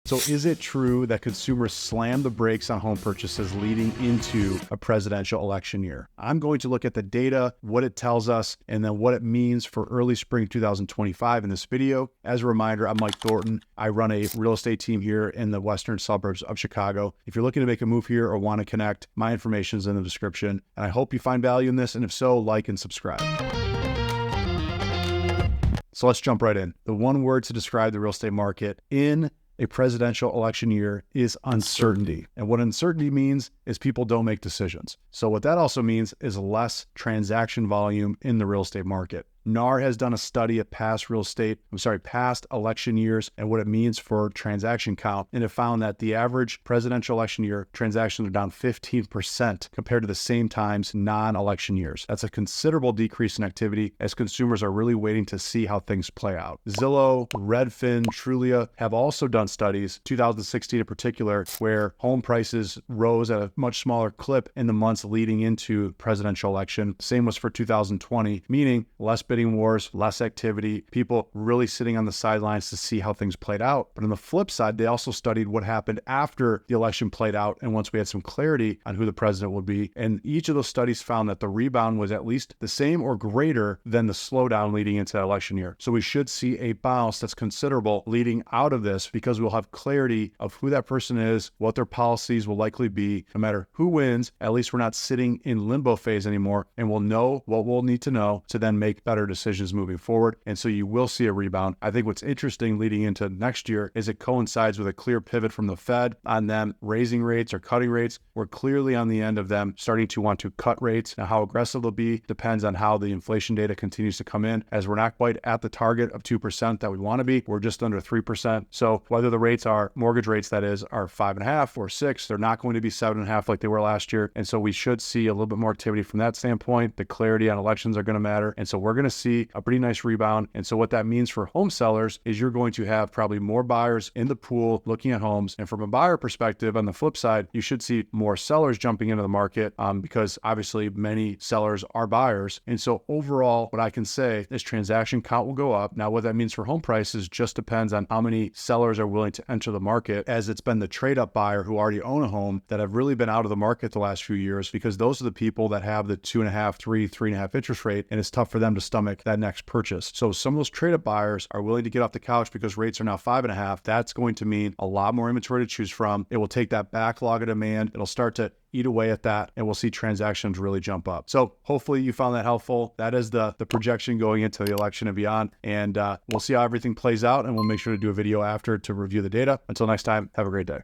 So is it true that consumers slam the brakes on home purchases leading into a presidential election year? I'm going to look at the data, what it tells us, and then what it means for early spring 2025 in this video. As a reminder, I'm Mike Thornton. I run a real estate team here in the western suburbs of Chicago. If you're looking to make a move here or want to connect, my information is in the description. And I hope you find value in this. And if so, like and subscribe. So let's jump right in. The one word to describe the real estate market in a presidential election year is uncertainty. And what uncertainty means is people don't make decisions. So what that also means is less transaction volume in the real estate market. NAR has done a study of past election years and what it means for transaction count. And it found that the average presidential election year transactions are down 15% compared to the same times non-election years. That's a considerable decrease in activity as consumers are really waiting to see how things play out. Zillow, Redfin, Trulia have also done studies, 2016 in particular, where home prices rose at a much smaller clip in the months leading into presidential election. Same was for 2020, meaning less bidding wars, less activity, people really sitting on the sidelines to see how things played out. But on the flip side, they also studied what happened after the election played out and once we had some clarity on who the president would be. And each of those studies found that the rebound was at least the same or greater than the slowdown leading into that election year. So we should see a bounce that's considerable leading out of this because we'll have clarity of who that person is, what their policies will likely be. No matter who wins, at least we're not sitting in limbo phase anymore, and we'll know what we'll need to know to then make better decisions moving forward. And so you will see a rebound. I think what's interesting leading into next year is it coincides with a clear pivot from the Fed on them raising rates or cutting rates. We're clearly on the end of them starting to want to cut rates. Now, how aggressive they'll be depends on how the inflation data continues to come in, as we're not quite at the target of 2% that we want to be. We're just under 3%. So whether the rates are, mortgage rates that is, are 5.5 or 6, they're not going to be 7.5 like they were last year. And so we should see a little bit more activity from that standpoint. The clarity on elections are going to matter. And so we're going to see a pretty nice rebound. And so what that means for home sellers is you're going to have probably more buyers in the pool looking at homes. And from a buyer perspective, on the flip side, you should see more sellers jumping into the market because obviously many sellers are buyers. And so overall, what I can say is transaction count will go up. Now, what that means for home prices just depends on how many sellers are willing to enter the market, as it's been the trade up buyer who already own a home that have really been out of the market the last few years, because those are the people that have the 2.5, 3.5 interest rate, and it's tough for them to stomach that next purchase. So some of those trade up buyers are willing to get off the couch because rates are now 5.5. That's going to mean a lot more inventory to choose from. It will take that backlog of demand. It'll start to eat away at that, and we'll see transactions really jump up. So hopefully you found that helpful. That is the projection going into the election and beyond. And we'll see how everything plays out, and we'll make sure to do a video after to review the data. Until next time, have a great day.